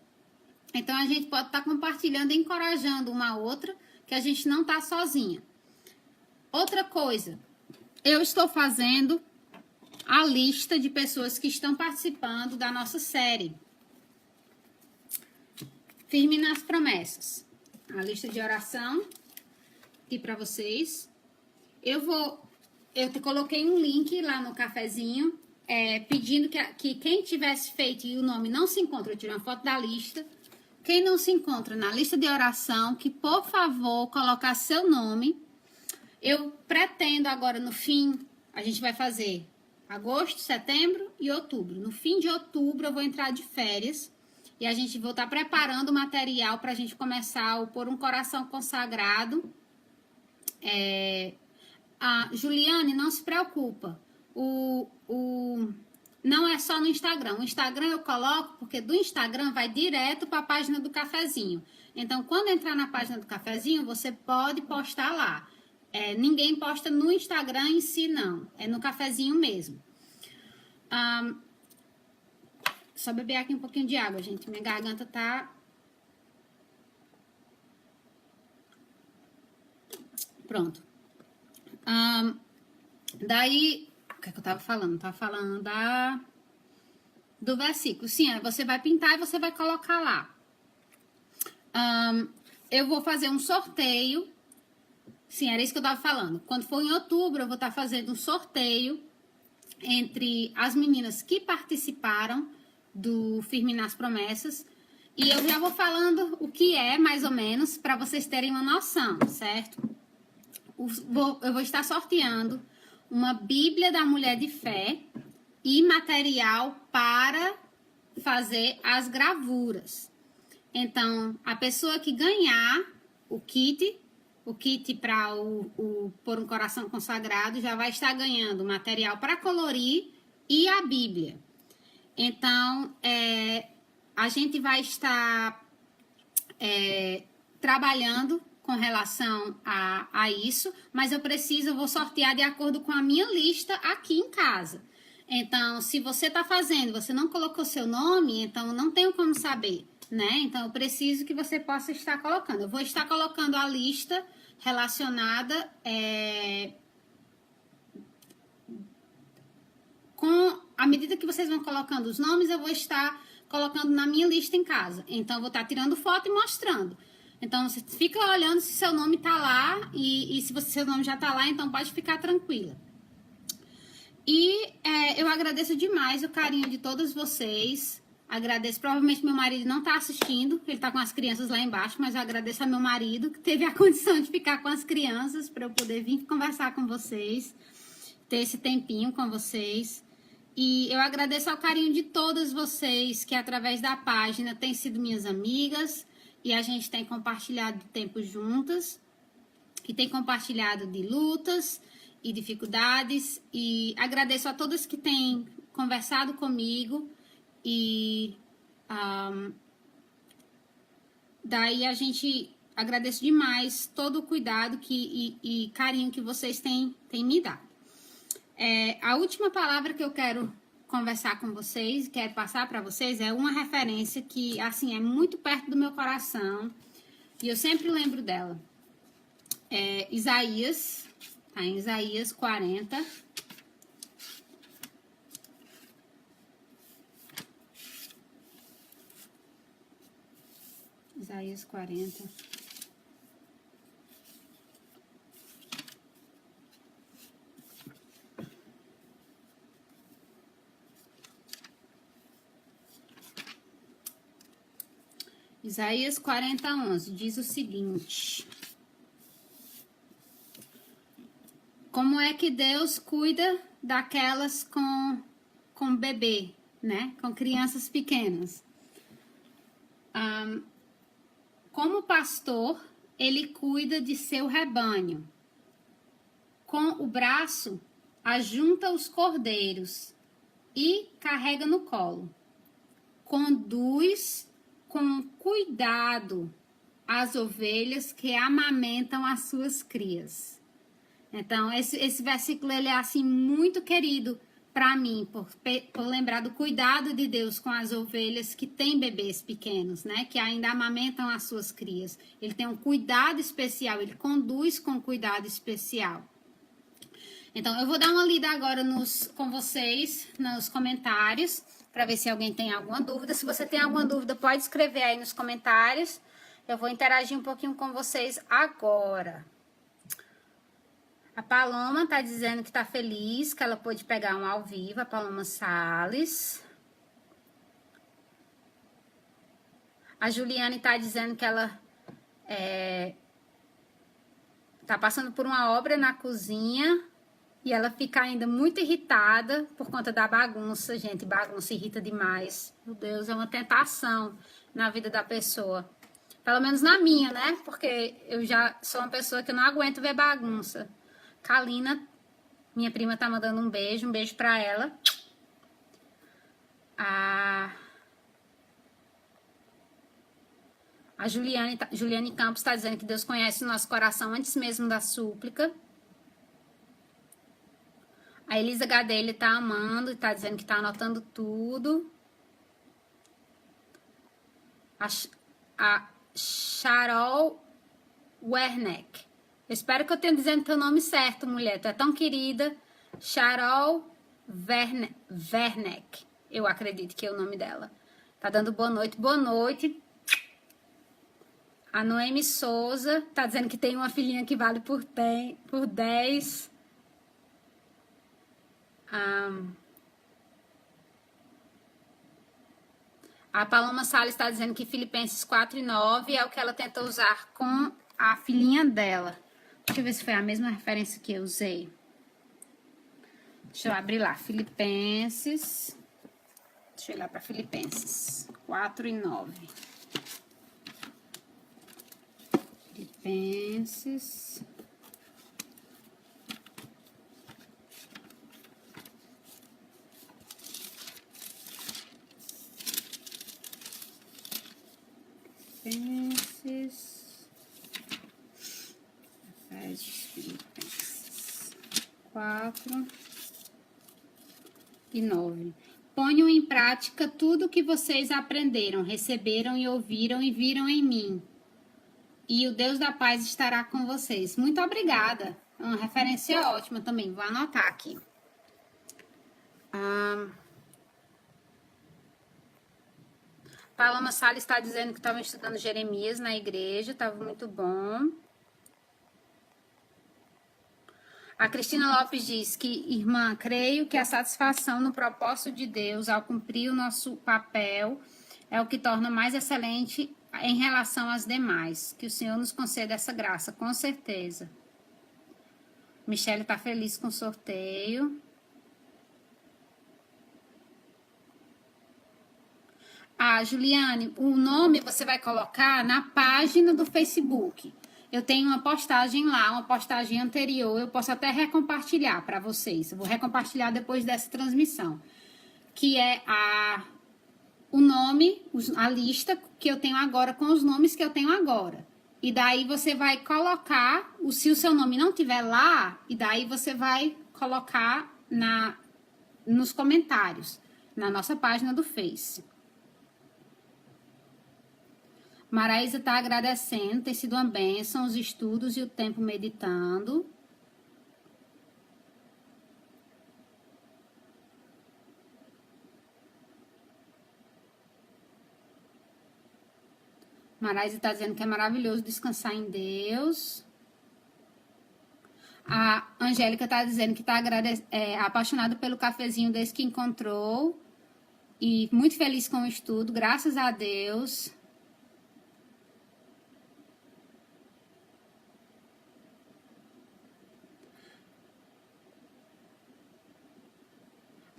Então, a gente pode estar compartilhando e encorajando uma a outra, que a gente não está sozinha. Outra coisa, eu estou fazendo a lista de pessoas que estão participando da nossa série Firme nas Promessas. A lista de oração aqui para vocês. Eu coloquei um link lá no cafezinho, pedindo que quem tivesse feito e o nome não se encontra, eu tirei uma foto da lista. Quem não se encontra na lista de oração, que por favor colocar seu nome. Eu pretendo agora no fim, a gente vai fazer agosto, setembro e outubro. No fim de outubro eu vou entrar de férias e a gente vai estar preparando o material para a gente começar o Por um Coração Consagrado. Juliane, não se preocupa. Não é só no Instagram. O Instagram eu coloco porque do Instagram vai direto para a página do cafezinho. Então, quando entrar na página do cafezinho, você pode postar lá. Ninguém posta no Instagram em si, não. É no cafezinho mesmo. Só beber aqui um pouquinho de água, gente. Minha garganta tá... Pronto. Daí... O que é que eu tava falando? Tava falando do versículo. Sim, você vai pintar e você vai colocar lá. Eu vou fazer um sorteio. Sim, era isso que eu tava falando. Quando for em outubro, eu vou estar fazendo um sorteio entre as meninas que participaram do Firme nas Promessas. E eu já vou falando o que é, mais ou menos, para vocês terem uma noção, certo? Eu vou estar sorteando uma Bíblia da Mulher de Fé e material para fazer as gravuras. Então, a pessoa que ganhar o kit para o Por um Coração Consagrado já vai estar ganhando material para colorir e a Bíblia. Então, a gente vai estar trabalhando com relação a isso, mas eu vou sortear de acordo com a minha lista aqui em casa. Então, se você está fazendo, você não colocou seu nome, então não tenho como saber, né? Então, eu preciso que você possa estar colocando. Eu vou estar colocando a lista relacionada à medida que vocês vão colocando os nomes, eu vou estar colocando na minha lista em casa. Então, eu vou estar tirando foto e mostrando. Então, você fica olhando se seu nome tá lá e se seu nome já tá lá, então pode ficar tranquila. E eu agradeço demais o carinho de todas vocês. Agradeço, provavelmente meu marido não tá assistindo, ele tá com as crianças lá embaixo, mas eu agradeço a meu marido que teve a condição de ficar com as crianças para eu poder vir conversar com vocês, ter esse tempinho com vocês. E eu agradeço ao carinho de todas vocês que através da página têm sido minhas amigas e a gente tem compartilhado tempo juntas e tem compartilhado de lutas e dificuldades, e agradeço a todas que têm conversado comigo e daí a gente agradece demais todo o cuidado e carinho que vocês têm me dado. A última palavra que eu quero conversar com vocês, quero passar para vocês, é uma referência que, assim, é muito perto do meu coração e eu sempre lembro dela. É Isaías, tá em Isaías 40. Isaías 40. Isaías 40, 11 diz o seguinte: como é que Deus cuida daquelas com bebê, né? Com crianças pequenas. Como pastor, ele cuida de seu rebanho. Com o braço, ajunta os cordeiros e carrega no colo. Conduz com cuidado as ovelhas que amamentam as suas crias. Então, esse versículo ele é assim muito querido para mim, por lembrar do cuidado de Deus com as ovelhas que têm bebês pequenos, né? Que ainda amamentam as suas crias. Ele tem um cuidado especial, ele conduz com cuidado especial. Então, eu vou dar uma lida agora com vocês nos comentários, para ver se alguém tem alguma dúvida. Se você tem alguma dúvida, pode escrever aí nos comentários. Eu vou interagir um pouquinho com vocês agora. A Paloma tá dizendo que tá feliz, que ela pôde pegar um ao vivo, a Paloma Salles. A Juliane tá dizendo que ela tá passando por uma obra na cozinha e ela fica ainda muito irritada por conta da bagunça. Gente, bagunça irrita demais. Meu Deus, é uma tentação na vida da pessoa. Pelo menos na minha, né? Porque eu já sou uma pessoa que eu não aguento ver bagunça. Kalina, minha prima, tá mandando um beijo pra ela. A Juliane Campos tá dizendo que Deus conhece o nosso coração antes mesmo da súplica. A Elisa Gadelha tá amando e tá dizendo que tá anotando tudo. A Charol Werneck. Eu espero que eu tenha dizendo teu nome certo, mulher. Tu é tão querida. Charol Werneck. Eu acredito que é o nome dela. Tá dando boa noite. Boa noite. A Noemi Souza tá dizendo que tem uma filhinha que vale por 10. A Paloma Salles está dizendo que Filipenses 4:9 é o que ela tenta usar com a filhinha dela. Deixa eu ver se foi a mesma referência que eu usei. Deixa eu abrir lá. Filipenses. Deixa eu ir lá para Filipenses 4:9. Filipenses. Filipenses 4:9. Ponham em prática tudo o que vocês aprenderam, receberam e ouviram e viram em mim. E o Deus da paz estará com vocês. Muito obrigada. Uma referência ótima também. Vou anotar aqui. Paloma Salles está dizendo que estavam estudando Jeremias na igreja. Estava muito bom. A Cristina Lopes diz que, irmã, creio que a satisfação no propósito de Deus ao cumprir o nosso papel é o que torna mais excelente em relação às demais. Que o Senhor nos conceda essa graça, com certeza. Michele está feliz com o sorteio. Juliane, o nome você vai colocar na página do Facebook. Eu tenho uma postagem lá, uma postagem anterior, eu posso até recompartilhar para vocês. Eu vou recompartilhar depois dessa transmissão. Que é o nome, a lista que eu tenho agora com os nomes que eu tenho agora. E daí você vai colocar, se o seu nome não tiver lá, e daí você vai colocar nos comentários, na nossa página do Face. Maraísa está agradecendo, tem sido uma bênção os estudos e o tempo meditando. Maraísa está dizendo que é maravilhoso descansar em Deus. A Angélica está dizendo que está apaixonada pelo cafezinho desde que encontrou. E muito feliz com o estudo, graças a Deus.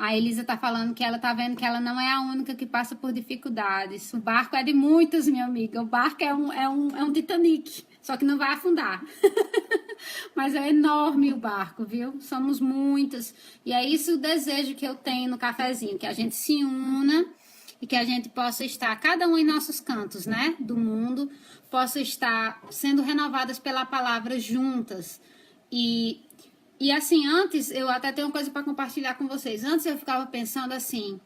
A Elisa tá falando que ela tá vendo que ela não é a única que passa por dificuldades. O barco é de muitos, minha amiga. O barco é um Titanic, só que não vai afundar. Mas é enorme o barco, viu? Somos muitas. E é isso o desejo que eu tenho no cafezinho, que a gente se una e que a gente possa estar, cada um em nossos cantos, né, do mundo, possa estar sendo renovadas pela palavra juntas. E assim, antes, eu até tenho uma coisa para compartilhar com vocês. Antes eu ficava pensando assim,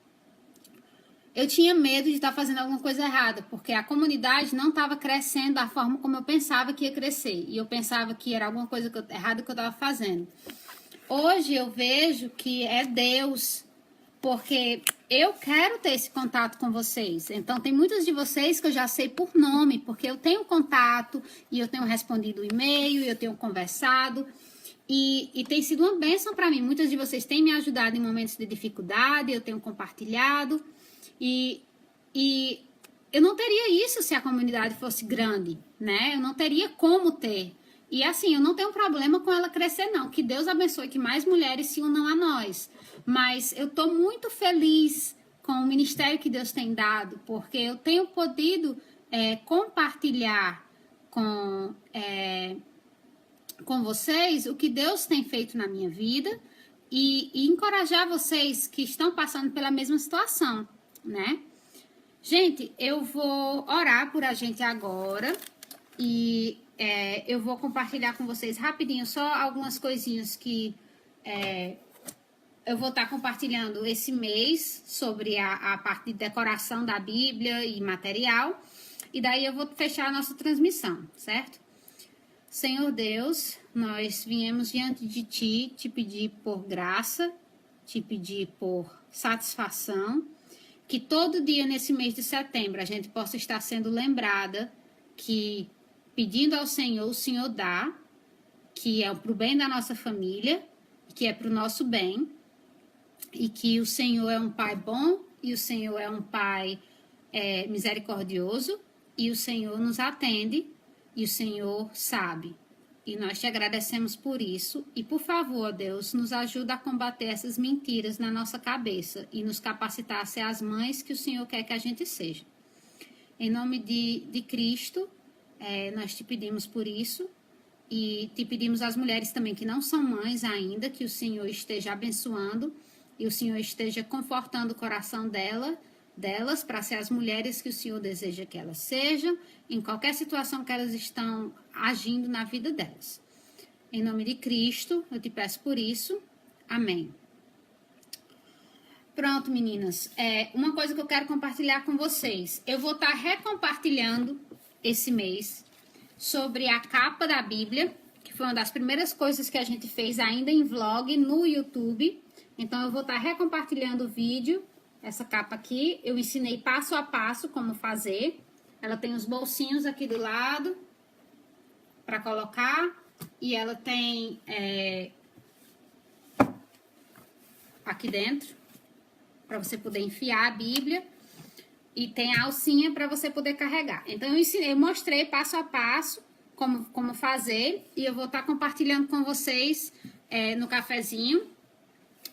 eu tinha medo de estar fazendo alguma coisa errada, porque a comunidade não estava crescendo da forma como eu pensava que ia crescer. E eu pensava que era alguma coisa errada que eu estava fazendo. Hoje eu vejo que é Deus, porque eu quero ter esse contato com vocês. Então, tem muitos de vocês que eu já sei por nome, porque eu tenho contato e eu tenho respondido o e-mail, e eu tenho conversado. E tem sido uma bênção para mim. Muitas de vocês têm me ajudado em momentos de dificuldade, eu tenho compartilhado. E eu não teria isso se a comunidade fosse grande, né? Eu não teria como ter. E assim, eu não tenho problema com ela crescer, não. Que Deus abençoe que mais mulheres se unam a nós. Mas eu tô muito feliz com o ministério que Deus tem dado, porque eu tenho podido compartilhar com vocês o que Deus tem feito na minha vida e encorajar vocês que estão passando pela mesma situação, né? Gente, eu vou orar por a gente agora e eu vou compartilhar com vocês rapidinho só algumas coisinhas que eu vou estar compartilhando esse mês sobre a parte de decoração da Bíblia e material. E daí eu vou fechar a nossa transmissão, certo? Senhor Deus, nós viemos diante de Ti, te pedir por graça, te pedir por satisfação, que todo dia nesse mês de setembro a gente possa estar sendo lembrada que, pedindo ao Senhor, o Senhor dá, que é para o bem da nossa família, que é para o nosso bem, e que o Senhor é um Pai bom, e o Senhor é um Pai misericordioso, e o Senhor nos atende, e o Senhor sabe. E nós te agradecemos por isso. E, por favor, Deus, nos ajuda a combater essas mentiras na nossa cabeça e nos capacitar a ser as mães que o Senhor quer que a gente seja. Em nome de Cristo, nós te pedimos por isso. E te pedimos às mulheres também que não são mães ainda, que o Senhor esteja abençoando e o Senhor esteja confortando o coração delas para ser as mulheres que o Senhor deseja que elas sejam, em qualquer situação que elas estão agindo na vida delas. Em nome de Cristo, eu te peço por isso. Amém. Pronto, meninas. Uma coisa que eu quero compartilhar com vocês. Eu vou estar recompartilhando esse mês sobre a capa da Bíblia, que foi uma das primeiras coisas que a gente fez ainda em vlog no YouTube. Então, eu vou estar recompartilhando o vídeo. Essa capa aqui, eu ensinei passo a passo como fazer. Ela tem os bolsinhos aqui do lado para colocar. E ela tem aqui dentro para você poder enfiar a Bíblia. E tem a alcinha para você poder carregar. Então, eu mostrei passo a passo como fazer. E eu vou estar compartilhando com vocês no cafezinho.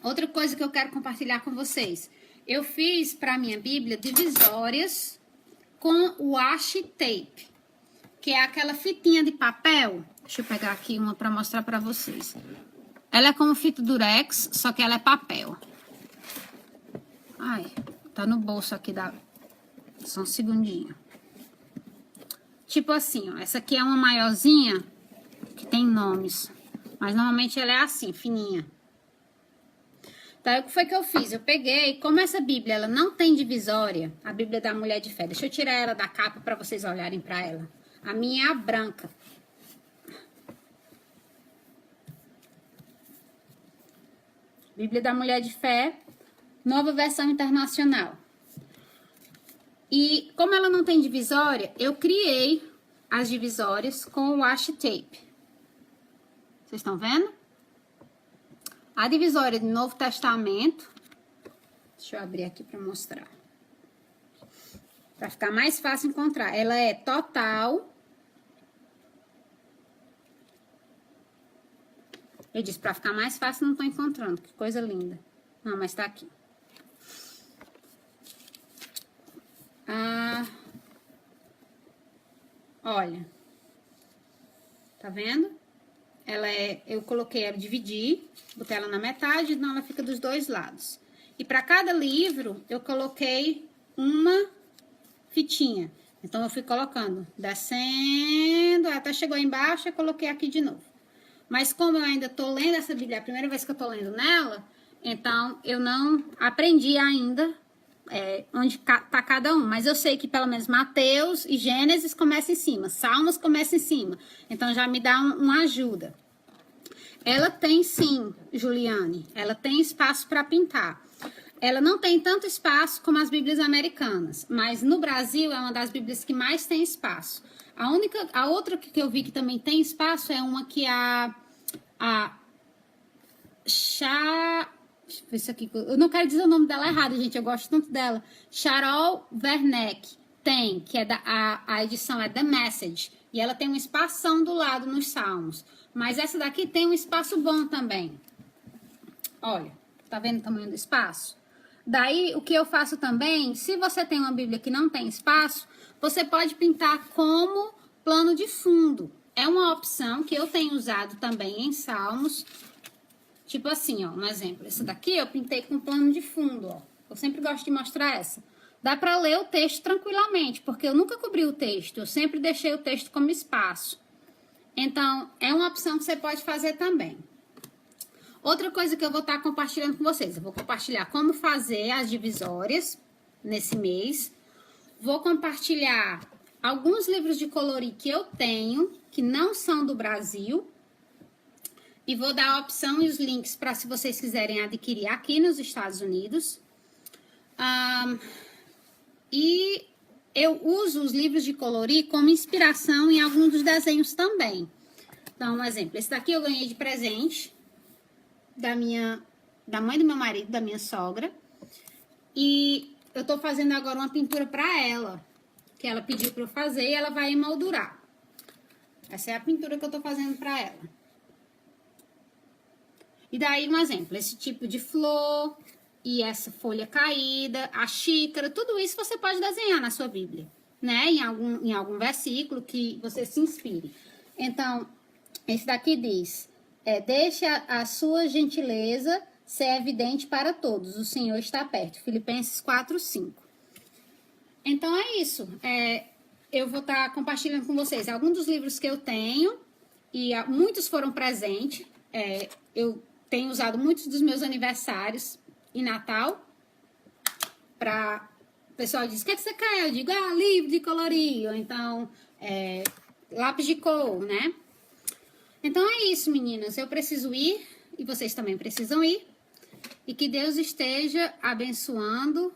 Outra coisa que eu quero compartilhar com vocês. Eu fiz para minha Bíblia divisórias com washi tape, que é aquela fitinha de papel. Deixa eu pegar aqui uma para mostrar para vocês. Ela é como fita durex, só que ela é papel. Ai, tá no bolso aqui Só um segundinho. Tipo assim, ó. Essa aqui é uma maiorzinha que tem nomes, mas normalmente ela é assim, fininha. Daí, o que foi que eu fiz? Eu peguei, como essa Bíblia, ela não tem divisória, a Bíblia da Mulher de Fé. Deixa eu tirar ela da capa para vocês olharem para ela. A minha é a branca. Bíblia da Mulher de Fé, nova versão internacional. E como ela não tem divisória, eu criei as divisórias com o washi tape. Vocês estão vendo? A divisória do Novo Testamento, deixa eu abrir aqui para mostrar. Para ficar mais fácil encontrar. Ela é total. Eu disse, para ficar mais fácil, não tô encontrando. Que coisa linda. Não, mas tá aqui. Olha. Tá vendo? Ela é, eu coloquei ela, dividi, botei ela na metade, então ela fica dos dois lados. E para cada livro, eu coloquei uma fitinha. Então, eu fui colocando, descendo, até chegou embaixo, eu coloquei aqui de novo. Mas como eu ainda tô lendo essa Bíblia, é a primeira vez que eu tô lendo nela, então eu não aprendi ainda onde tá cada um. Mas eu sei que pelo menos Mateus e Gênesis começam em cima, Salmos começam em cima. Então já me dá uma ajuda. Ela tem sim, Juliane, ela tem espaço para pintar. Ela não tem tanto espaço como as Bíblias americanas, mas no Brasil é uma das Bíblias que mais tem espaço. A outra que eu vi que também tem espaço é uma que isso aqui, eu não quero dizer o nome dela errado, gente, eu gosto tanto dela. Charol Werneck tem, que é a edição é The Message, e ela tem um espação do lado nos Salmos. Mas essa daqui tem um espaço bom também. Olha, tá vendo o tamanho do espaço? Daí, o que eu faço também, se você tem uma Bíblia que não tem espaço, você pode pintar como plano de fundo. É uma opção que eu tenho usado também em Salmos. Tipo assim, ó, um exemplo. Essa daqui eu pintei com plano de fundo, ó. Eu sempre gosto de mostrar essa. Dá pra ler o texto tranquilamente, porque eu nunca cobri o texto. Eu sempre deixei o texto como espaço. Então, é uma opção que você pode fazer também. Outra coisa que eu vou estar compartilhando com vocês. Eu vou compartilhar como fazer as divisórias nesse mês. Vou compartilhar alguns livros de colorir que eu tenho, que não são do Brasil. E vou dar a opção e os links para se vocês quiserem adquirir aqui nos Estados Unidos. E eu uso os livros de colorir como inspiração em alguns dos desenhos também. Então, um exemplo. Esse daqui eu ganhei de presente da mãe do meu marido, da minha sogra. E eu tô fazendo agora uma pintura para ela, que ela pediu para eu fazer e ela vai emoldurar. Essa é a pintura que eu tô fazendo para ela. E daí, um exemplo, esse tipo de flor e essa folha caída, a xícara, tudo isso você pode desenhar na sua Bíblia, né? Em algum versículo que você se inspire. Então, esse daqui diz, deixe a sua gentileza ser evidente para todos, o Senhor está perto. Filipenses 4:5. Então, é isso. Eu vou estar compartilhando com vocês alguns dos livros que eu tenho, e muitos foram presentes. Eu tenho usado muitos dos meus aniversários e Natal. O pessoal diz, o que você quer? Eu digo, livro de colorir, ou então lápis de cor, né? Então é isso, meninas. Eu preciso ir, e vocês também precisam ir. E que Deus esteja abençoando.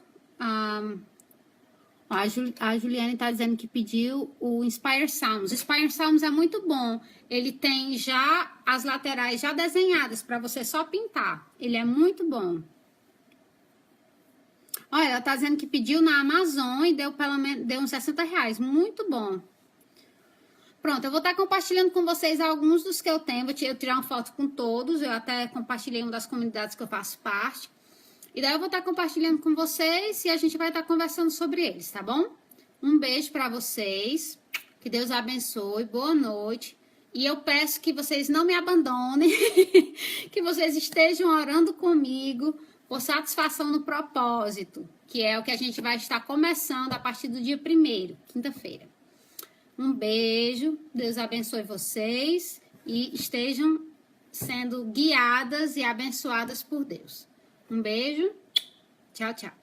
A Juliane está dizendo que pediu o Inspire Psalms. O Inspire Psalms é muito bom. Ele tem já as laterais já desenhadas para você só pintar. Ele é muito bom. Olha, ela está dizendo que pediu na Amazon e deu uns R$60. Muito bom. Pronto, eu vou estar compartilhando com vocês alguns dos que eu tenho. Vou tirar uma foto com todos. Eu até compartilhei uma das comunidades que eu faço parte. E daí eu vou estar compartilhando com vocês e a gente vai estar conversando sobre eles, tá bom? Um beijo para vocês. Que Deus abençoe. Boa noite. E eu peço que vocês não me abandonem. Que vocês estejam orando comigo por satisfação no propósito. Que é o que a gente vai estar começando a partir do dia 1º, quinta-feira. Um beijo, Deus abençoe vocês e estejam sendo guiadas e abençoadas por Deus. Um beijo. Tchau, tchau.